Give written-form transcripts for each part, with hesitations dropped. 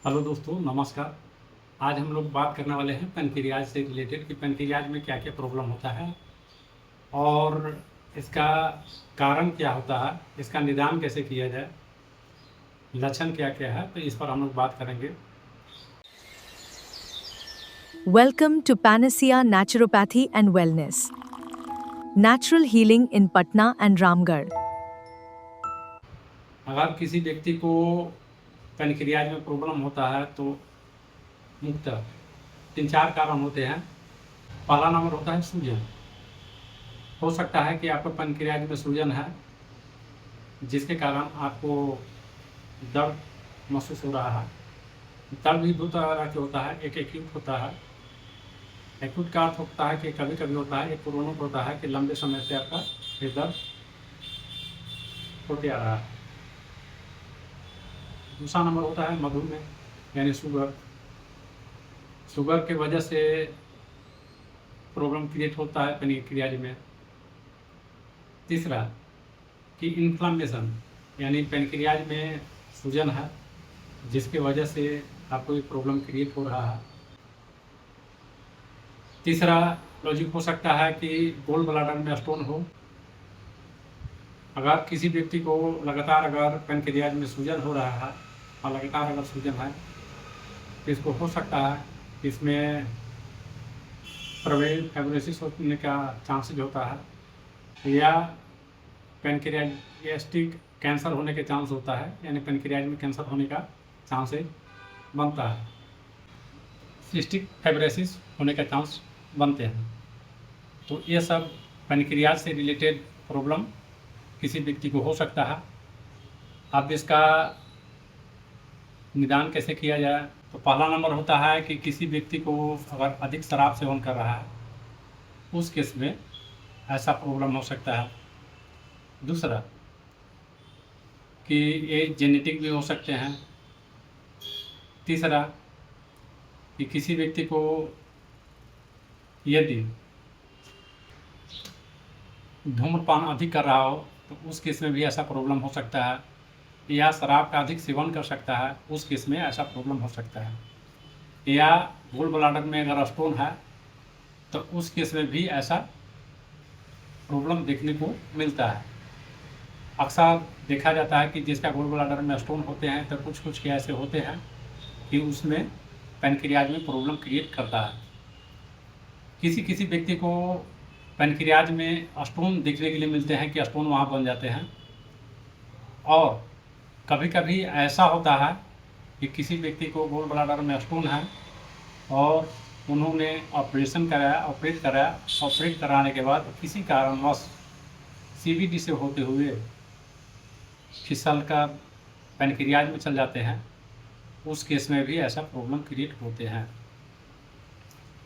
Hello दोस्तों, नमस्कार। आज हम लोग बात करने वाले हैं पैनक्रियाज से रिलेटेड कि पैनक्रियाज में क्या क्या प्रॉब्लम होता है और इसका कारण क्या होता है, इसका निदान कैसे किया जाए, लक्षण क्या क्या है, तो इस पर हम लोग बात करेंगे। Welcome to Panacea Naturopathy and Wellness. Natural healing in Patna and Ramgarh. अगर किसी व्यक्ति को पैनक्रियाज में प्रॉब्लम होता है तो मुख्यतः 3-4 कारण होते हैं। पहला नंबर होता है सूजन। हो सकता है कि आपको पैनक्रियाज में सूजन है, जिसके कारण आपको दर्द महसूस हो रहा है। दर्द भी दो तरह के होता है, एक एक्यूट होता है। एक्यूट का अर्थ होता है कि कभी कभी होता है, एक क्रोनिक होता है कि लंबे समय से आपका ये दर्द होते आ रहा है। दूसरा नंबर होता है मधुमेह यानी शुगर। शुगर के वजह से प्रॉब्लम क्रिएट होता है पैनक्रियाज में। तीसरा कि इन्फ्लामेशन यानी पैनक्रियाज में सूजन है, जिसके वजह से आपको एक प्रॉब्लम क्रिएट हो रहा है। तीसरा लॉजिक हो सकता है कि गोल ब्लैडर में स्टोन हो। अगर किसी व्यक्ति को लगातार अगर पैनक्रियाज में सूजन हो रहा है और लगातार अगर सूजन है तो इसको हो सकता है कि इसमें प्रवेल फाइब्रोसिस होने का चांसेज होता है या पैनक्रियाटिक कैंसर होने के चांस होता है, यानी पैनक्रियाज में कैंसर होने का चांसेज बनता है। सिस्टिक फाइब्रोसिस होने का चांस बनते हैं। तो ये सब पैनक्रियाज से रिलेटेड प्रॉब्लम किसी व्यक्ति को हो सकता है। अब इसका निदान कैसे किया जाए, तो पहला नंबर होता है कि किसी व्यक्ति को अगर अधिक शराब सेवन कर रहा है उस केस में ऐसा प्रॉब्लम हो सकता है। दूसरा कि ये जेनेटिक भी हो सकते हैं। तीसरा कि किसी व्यक्ति को यदि धूम्रपान अधिक कर रहा हो तो उस केस में भी ऐसा प्रॉब्लम हो सकता है, या शराब का अधिक सेवन कर सकता है, उस केस में ऐसा प्रॉब्लम हो सकता है। या गोल ब्लैडर में अगर स्टोन है तो उस केस में भी ऐसा प्रॉब्लम देखने को मिलता है। अक्सर देखा जाता है कि जिसका गोल ब्लैडर में स्टोन होते हैं तो कुछ कुछ ऐसे होते हैं कि उसमें पैनक्रियाज में प्रॉब्लम क्रिएट करता है। किसी किसी व्यक्ति को पैनक्रियाज में स्टोन देखने के लिए मिलते हैं कि स्टोन वहाँ बन जाते हैं, और कभी कभी ऐसा होता है कि किसी व्यक्ति को गोल ब्लैडर में स्टोन है और उन्होंने ऑपरेट कराने के बाद किसी कारणवश सीवीडी से होते हुए फिसल कर पैनक्रियाज में चल जाते हैं। उस केस में भी ऐसा प्रॉब्लम क्रिएट होते हैं,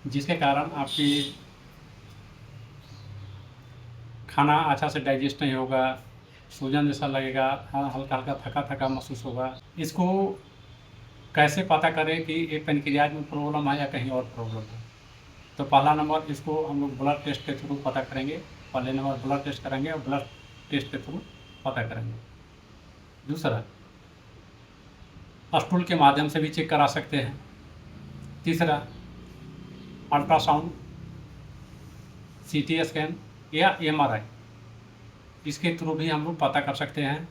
जिसके कारण आपकी खाना अच्छा से डाइजेस्ट नहीं होगा, सूजन जैसा लगेगा, हल्का हल्का थका थका महसूस होगा। इसको कैसे पता करें कि ये पैनक्रियाज में प्रॉब्लम है या कहीं और प्रॉब्लम है, तो पहला नंबर इसको हम लोग ब्लड टेस्ट के थ्रू पता करेंगे। पहले नंबर ब्लड टेस्ट करेंगे और ब्लड टेस्ट के थ्रू पता करेंगे। दूसरा स्टूल के माध्यम से भी चेक करा सकते हैं। तीसरा अल्ट्रासाउंड, सीटी स्कैन या एमआरआई, इसके थ्रू भी हम लोग पता कर सकते हैं।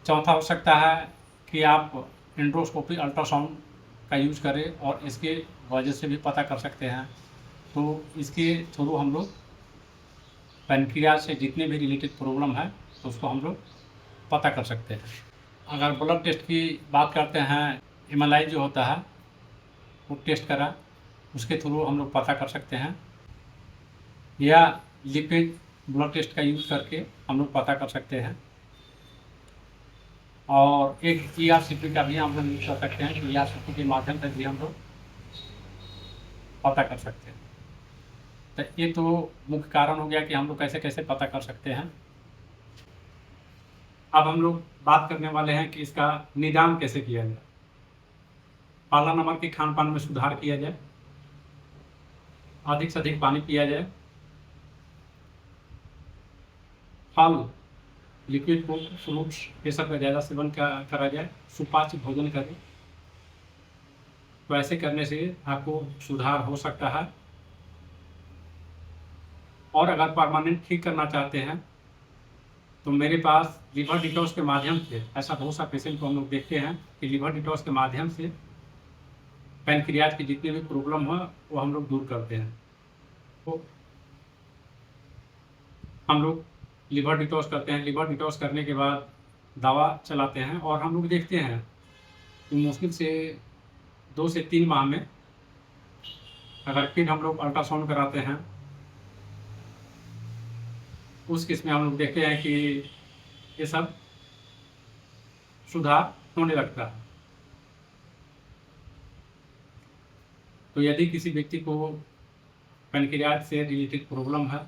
चौथा हो सकता है कि आप एंडोस्कोपी अल्ट्रासाउंड का यूज करें और इसके वजह से भी पता कर सकते हैं। तो इसके थ्रू हम लोग पैनक्रियाज से जितने भी रिलेटेड प्रॉब्लम है तो उसको हम लोग पता कर सकते हैं। अगर ब्लड टेस्ट की बात करते हैं, एमआरआई जो होता है वो टेस्ट करा, उसके थ्रू हम लोग पता कर सकते हैं, या लिपिड ब्लड टेस्ट का यूज़ करके हम लोग पता कर सकते हैं। और एक ईआरसीपी का भी हम लोग यूज कर सकते हैं, ईआरसीपी के माध्यम से भी हम लोग पता कर सकते हैं। तो ये तो मुख्य कारण हो गया कि हम लोग कैसे कैसे पता कर सकते हैं। अब हम लोग बात करने वाले हैं कि इसका निदान कैसे किया जाए। पहला नंबर की खान पान में सुधार किया जाए, अधिक से अधिक पानी पिया जाए, फल लिक्विड फूड, फ्रूट्स, ये सब का ज़्यादा सेवन करा जाए, सुपाच्य भोजन करें। तो ऐसे करने से आपको सुधार हो सकता है। और अगर परमानेंट ठीक करना चाहते हैं तो मेरे पास लिवर डिटॉक्स के माध्यम से, ऐसा बहुत सा पेशेंट को हम लोग देखते हैं कि लिवर डिटॉक्स के माध्यम से पैनक्रियाज की जितनी भी प्रॉब्लम हो वो हम लोग दूर करते हैं। तो हम लोग लिवर डिटॉक्स करते हैं। लिवर डिटॉक्स करने के बाद दवा चलाते हैं और हम लोग देखते हैं कि मुश्किल से 2 से 3 माह में अगर फिर हम लोग अल्ट्रासाउंड कराते हैं, उस केस में हम लोग देखते हैं कि ये सब सुधार होने लगता है। तो यदि किसी व्यक्ति को पैनक्रियाज से रिलेटेड प्रॉब्लम है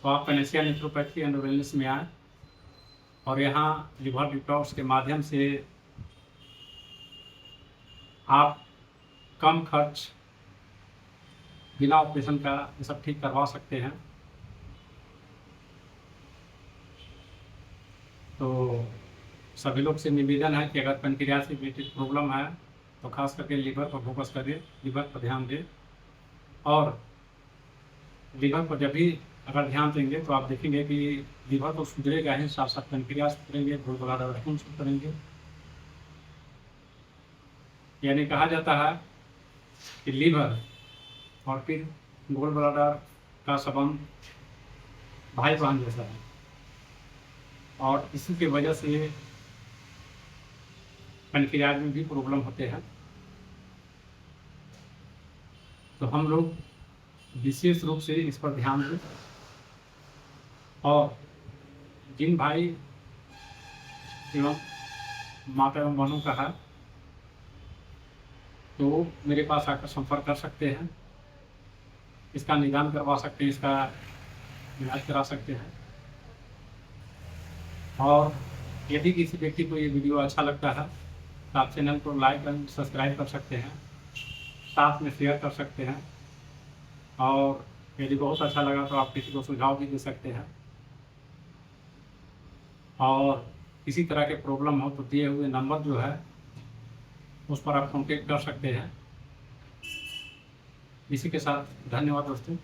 तो आप पैनेसिया नेचुरोपैथी एंड वेलनेस में आएँ और यहाँ लिवर डिटॉक्स के माध्यम से आप कम खर्च, बिना ऑपरेशन का ये सब ठीक करवा सकते हैं। तो सभी लोग से निवेदन है कि अगर पैनक्रियाज से रिलेटेड प्रॉब्लम है तो खास करके लिवर पर फोकस करें, लिवर पर ध्यान दें। और लिवर पर जब भी अगर ध्यान देंगे तो आप देखेंगे कि लिवर तो सुधरेगा ही, साथ साथ पैनक्रियाज सुधरेंगे, गॉल ब्लैडर स्टोन सुधरेंगे। यानी कहा जाता है कि लिवर और फिर गॉल ब्लैडर का संबंध भाई बहन जैसा है और इसी की वजह से पैनक्रियाज में भी प्रॉब्लम होते हैं। तो हम लोग विशेष रूप से इस पर ध्यान दें। और जिन भाई एवं माता एवं बहनों का है तो मेरे पास आकर संपर्क कर सकते हैं, इसका निदान करवा सकते हैं, इसका इलाज करा सकते हैं। और यदि किसी व्यक्ति को ये वीडियो अच्छा लगता है तो आप चैनल को लाइक एंड सब्सक्राइब कर सकते हैं, साथ में शेयर कर सकते हैं। और यदि बहुत अच्छा लगा तो आप किसी को सुझाव भी दे सकते हैं। और किसी तरह के प्रॉब्लम हो तो दिए हुए नंबर जो है उस पर आप कॉन्टेक्ट कर सकते हैं। इसी के साथ धन्यवाद दोस्तों।